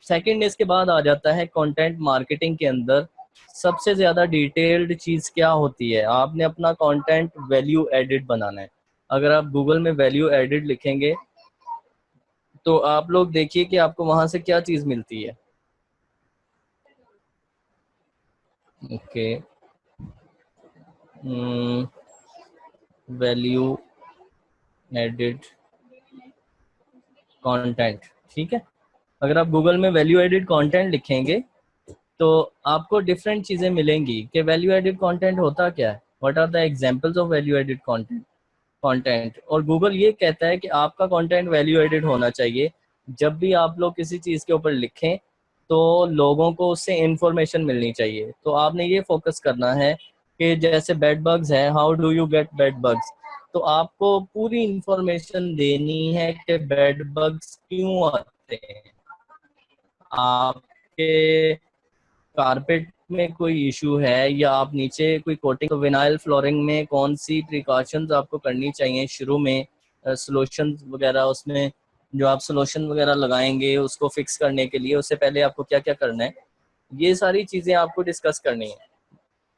Second इसके बाद आ जाता है कंटेंट मार्केटिंग के अंदर सबसे ज़्यादा डिटेल्ड चीज़ क्या होती है, आपने अपना कंटेंट वैल्यू एडिड बनाना है। अगर आप गूगल में वैल्यू एडिड लिखेंगे तो आप लोग देखिए कि आपको वहाँ से क्या चीज़ मिलती है। ओके, वैल्यू एडिड कंटेंट, ठीक है। अगर आप गूगल में वैल्यू एडिड कंटेंट लिखेंगे तो आपको डिफरेंट चीज़ें मिलेंगी कि वैल्यू एडिड कंटेंट होता क्या है, what are the examples of value added content. और गूगल ये कहता है कि आपका कंटेंट वैल्यू एडिड होना चाहिए। जब भी आप लोग किसी चीज़ के ऊपर लिखें तो लोगों को उससे इंफॉर्मेशन मिलनी चाहिए। तो आपने ये फोकस करना है कि जैसे बेड बग्स है, how do you get bad bugs, तो आपको पूरी इंफॉर्मेशन देनी है कि बेड बग्स क्यों आते हैं, आपके कारपेट में कोई इशू है या आप नीचे कोई कोटिंग, तो विनाइल फ्लोरिंग में कौन सी प्रिकॉशंस आपको करनी चाहिए शुरू में, सोल्यूशन वगैरह, उसमें जो आप सोल्यूशन वगैरह लगाएंगे उसको फिक्स करने के लिए उससे पहले आपको क्या क्या करना है, ये सारी चीज़ें आपको डिस्कस करनी है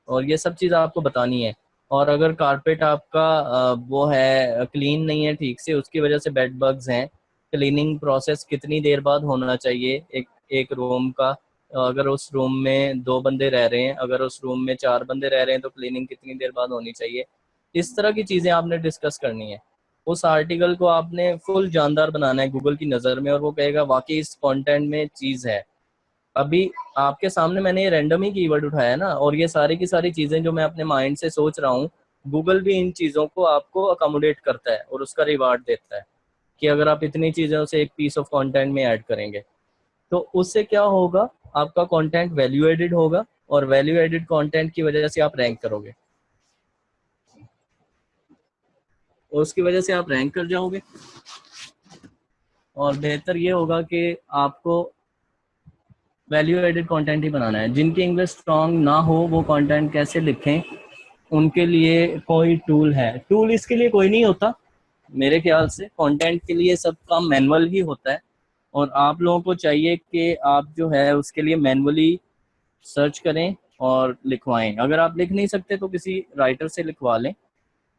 और ये सब चीज़ आपको बतानी है। और अगर कारपेट आपका वो है क्लीन नहीं है ठीक से, उसकी वजह से बेड बग्स हैं, क्लीनिंग प्रोसेस कितनी देर बाद होना चाहिए एक एक रूम का, अगर उस रूम में 2 बंदे रह रहे हैं, अगर उस रूम में 4 बंदे रह रहे हैं तो क्लीनिंग कितनी देर बाद होनी चाहिए, इस तरह की चीज़ें आपने डिस्कस करनी है। उस आर्टिकल को आपने फुल जानदार बनाना है गूगल की नज़र में और वो कहेगा वाकई इस कंटेंट में चीज़ है। अभी आपके सामने मैंने ये रैंडम ही कीवर्ड उठाया ना, और ये सारी की सारी चीज़ें जो मैं अपने माइंड से सोच रहा हूँ, गूगल भी इन चीज़ों को आपको अकोमोडेट करता है और उसका रिवार्ड देता है कि अगर आप इतनी चीज़ों से एक पीस ऑफ कंटेंट में ऐड करेंगे तो उससे क्या होगा, आपका कंटेंट वैल्यू एडिड होगा और वैल्यू एडिड कंटेंट की वजह से आप रैंक करोगे और उसकी वजह से आप रैंक कर जाओगे। और बेहतर ये होगा कि आपको वैल्यू एडिड कंटेंट ही बनाना है। जिनकी इंग्लिश स्ट्रांग ना हो वो कंटेंट कैसे लिखें, उनके लिए कोई टूल है? टूल इसके लिए कोई नहीं होता मेरे ख्याल से, कंटेंट के लिए सबका मैनुअल ही होता है और आप लोगों को चाहिए कि आप जो है उसके लिए मैनुअली सर्च करें और लिखवाएं। अगर आप लिख नहीं सकते तो किसी राइटर से लिखवा लें।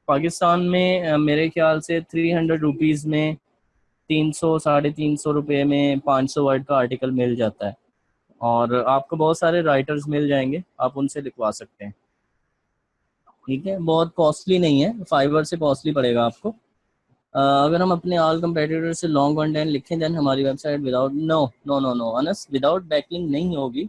पाकिस्तान में मेरे ख्याल से 300 रुपीज़ में 300 350 रुपये में 500 वर्ड का आर्टिकल मिल जाता है और आपको बहुत सारे राइटर्स मिल जाएंगे, आप उनसे लिखवा सकते हैं। ठीक है, बहुत कॉस्टली नहीं है, फाइवर से कॉस्टली पड़ेगा आपको। अगर हम अपने ऑल कंपेटिटर से लॉन्ग कंटेंट लिखें देन हमारी website without no no no no अनस विदाउट बैकलिंक नहीं होगी।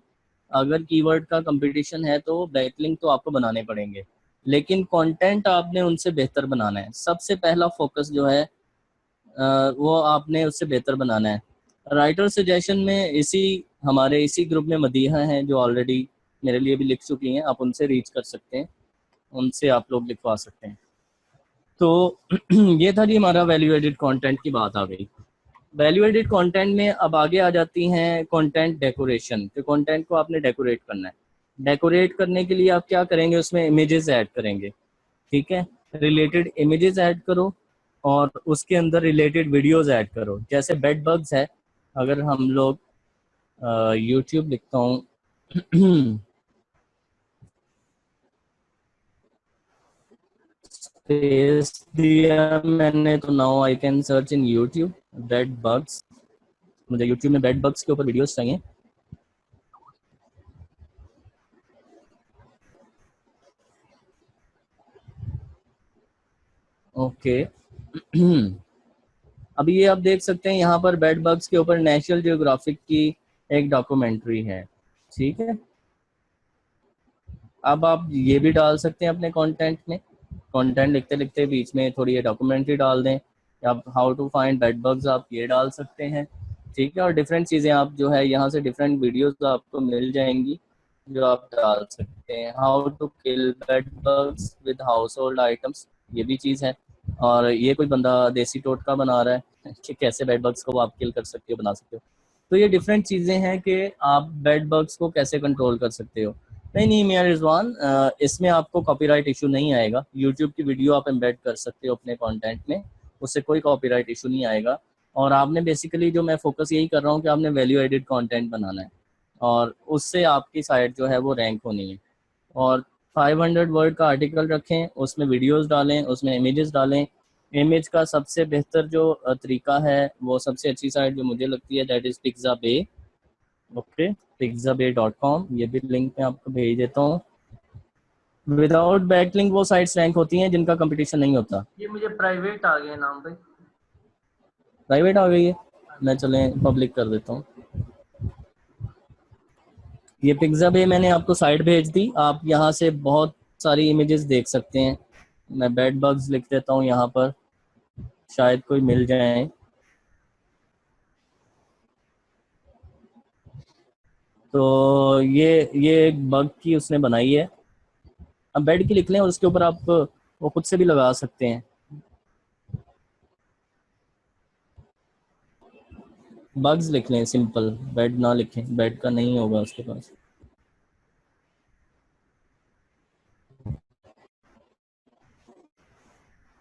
अगर कीवर्ड का कंपटीशन है तो बैकलिंक तो आपको बनाने पड़ेंगे, लेकिन कंटेंट आपने उनसे बेहतर बनाना है। सबसे पहला फोकस जो है वो आपने उससे बेहतर बनाना है। राइटर सजेशन में हमारे इसी ग्रुप में मदीहा हैं जो ऑलरेडी मेरे लिए भी लिख चुकी हैं, आप उनसे रीच कर सकते हैं, उनसे आप लोग लिखवा सकते हैं। तो ये था जी हमारा वैल्यू एडिड कंटेंट की बात आ गई। वैल्यू एडिड कंटेंट में अब आगे आ जाती हैं कंटेंट डेकोरेशन। तो कंटेंट को आपने डेकोरेट करना है। डेकोरेट करने के लिए आप क्या करेंगे, उसमें इमेजेस ऐड करेंगे। ठीक है, रिलेटेड इमेजेस ऐड करो और उसके अंदर रिलेटेड वीडियोस ऐड करो। जैसे बेड बग्स है, अगर हम लोग यूट्यूब लिखता हूँ स्पेस दिया मैंने तो now I can search in YouTube bed bugs. मुझे यूट्यूब में बेड बग्स के ऊपर वीडियोस चाहिए। ओके अभी ये आप देख सकते हैं यहाँ पर बेड बग्स के ऊपर नेशनल जियोग्राफिक की एक डॉक्यूमेंट्री है। ठीक है, अब आप ये भी डाल सकते हैं अपने कंटेंट में, कंटेंट लिखते लिखते बीच में थोड़ी ये डॉक्यूमेंट्री डाल दें, या how to find bed bugs आप ये डाल सकते हैं। ठीक है, और डिफरेंट चीज़ें आप जो है यहाँ से डिफरेंट वीडियोस आपको मिल जाएंगी जो आप डाल सकते हैं। How to kill bed bugs with household items, ये भी चीज़ है। और ये कोई बंदा देसी टोटका बना रहा है कि कैसे बेड बग्स को आप किल कर सकते हो, बना सकते हो। तो ये डिफरेंट चीज़ें हैं कि आप बेड बग्स को कैसे कंट्रोल कर सकते हो। नहीं नहीं मियां रिजवान, इसमें आपको कॉपीराइट इशू नहीं आएगा। यूट्यूब की वीडियो आप एम्बेड कर सकते हो अपने कंटेंट में, उससे कोई कॉपीराइट इशू नहीं आएगा। और आपने बेसिकली जो मैं फोकस यही कर रहा हूँ कि आपने वैल्यू एडिड कंटेंट बनाना है और उससे आपकी साइट जो है वो रैंक होनी है। और 500 वर्ड का आर्टिकल रखें, उसमें वीडियोस डालें, उसमें इमेजेस डालें। इमेज का सबसे बेहतर जो तरीका है, वो सबसे अच्छी साइट जो मुझे लगती है that is Pixabay. Okay, pixabay.com, ये भी लिंक मैं आपको भेज देता हूँ। विदाउट बैकलिंक वो साइट्स रैंक होती हैं जिनका कंपटीशन नहीं होता। ये मुझे प्राइवेट आ गया नाम भाई। प्राइवेट आ गई है, मैं चलें पब्लिक कर देता हूँ। ये पिक्साबे मैंने आपको साइट भेज दी, आप यहाँ से बहुत सारी इमेजेस देख सकते हैं। मैं बेड बग्स लिख देता हूँ यहाँ पर, शायद कोई मिल जाए। तो ये एक बग की उसने बनाई है। अब बेड की लिख लें और उसके ऊपर आप वो खुद से भी लगा सकते हैं। बग्स लिख लें सिंपल, बेड ना लिखें, बेड का नहीं होगा उसके पास।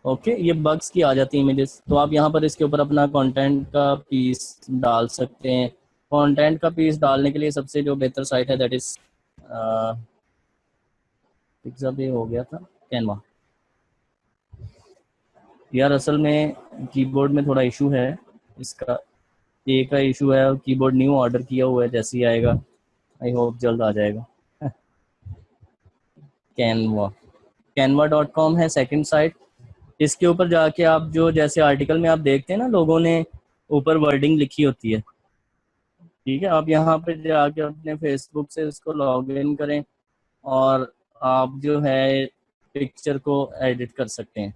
ओके, ये बग्स की आ जाती है इमेजेस। तो आप यहाँ पर इसके ऊपर अपना कंटेंट का पीस डाल सकते हैं। कंटेंट का पीस डालने के लिए सबसे जो बेहतर साइट है दैट इज पिक्साबे हो गया था, कैनवा। यार असल में कीबोर्ड में थोड़ा इशू है, इसका ए का इशू है और कीबोर्ड न्यू ऑर्डर किया हुआ है, जैसे ही आएगा आई होप जल्द आ जाएगा। कैनवा, canva.com है सेकंड साइट। इसके ऊपर जाके आप जो जैसे आर्टिकल में आप देखते हैं ना, लोगों ने ऊपर वर्डिंग लिखी होती है, ठीक है, आप यहाँ पे जाके अपने फेसबुक से इसको लॉग इन करें और आप जो है पिक्चर को एडिट कर सकते हैं।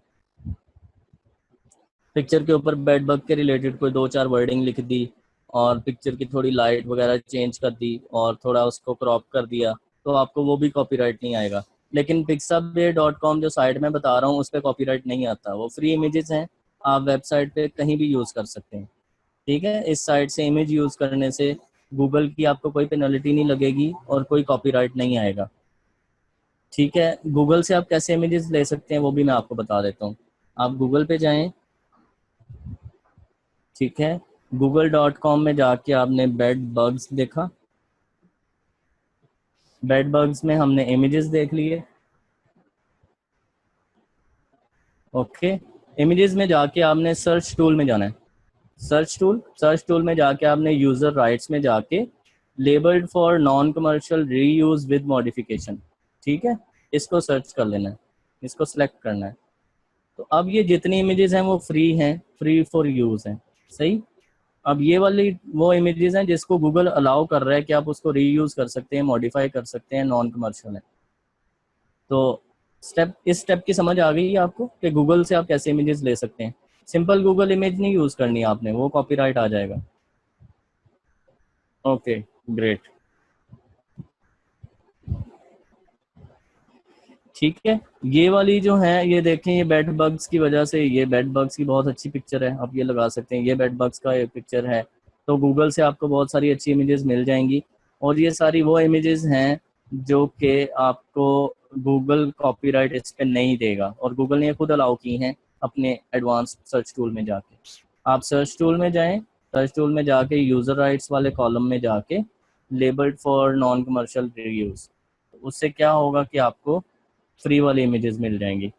पिक्चर के ऊपर बेड बग के रिलेटेड कोई 2-4 वर्डिंग लिख दी और पिक्चर की थोड़ी लाइट वगैरह चेंज कर दी और थोड़ा उसको क्रॉप कर दिया, तो आपको वो भी कॉपीराइट नहीं आएगा। लेकिन pixabay.com जो साइट मैं बता रहा हूँ उस पर कॉपीराइट नहीं आता, वो फ्री इमेजेस हैं, आप वेबसाइट पे कहीं भी यूज़ कर सकते हैं। ठीक है, इस साइट से इमेज यूज़ करने से गूगल की आपको कोई पेनल्टी नहीं लगेगी और कोई कॉपीराइट नहीं आएगा। ठीक है, गूगल से आप कैसे इमेजेस ले सकते हैं वो भी मैं आपको बता देता हूँ। आप गूगल पे जाएं, ठीक है, google.com में जाके आपने बेड बग्स देखा, बेड बग्स में हमने इमेजेस देख लिए। ओके, इमेजेस में जाके आपने सर्च टूल में जाना है। सर्च टूल में जाके आपने यूज़र राइट्स में जाके labelled for non commercial reuse with modification, ठीक है, इसको सर्च कर लेना है, इसको सिलेक्ट करना है। तो अब ये जितनी इमेजेस हैं वो फ्री हैं, फ्री फॉर यूज़ हैं, सही। अब ये वाली वो इमेजेस हैं जिसको गूगल अलाउ कर रहा है कि आप उसको रीयूज कर सकते हैं, मॉडिफाई कर सकते हैं, नॉन कमर्शियल है। तो इस स्टेप की समझ आ गई है आपको कि गूगल से आप कैसे इमेजेस ले सकते हैं। सिंपल गूगल इमेज नहीं यूज करनी है आपने, वो कॉपीराइट आ जाएगा। ओके, ग्रेट, ठीक है। ये वाली जो है ये देखें, ये बेड बग्स की वजह से, ये बेड बग्स की बहुत अच्छी पिक्चर है, आप ये लगा सकते हैं, ये बेड बग्स का एक पिक्चर है। तो गूगल से आपको बहुत सारी अच्छी इमेजेस मिल जाएंगी और ये सारी वो इमेजेस हैं जो कि आपको गूगल कॉपीराइट इस पर नहीं देगा और गूगल ने खुद अलाउ की हैं अपने एडवांस सर्च टूल में जाके। आप सर्च टूल में जाएं, सर्च टूल में जाके यूज़र राइट्स वाले कॉलम में जाके labelled for non commercial reviews, उससे क्या होगा कि आपको फ्री वाली इमेजेस मिल जाएंगी।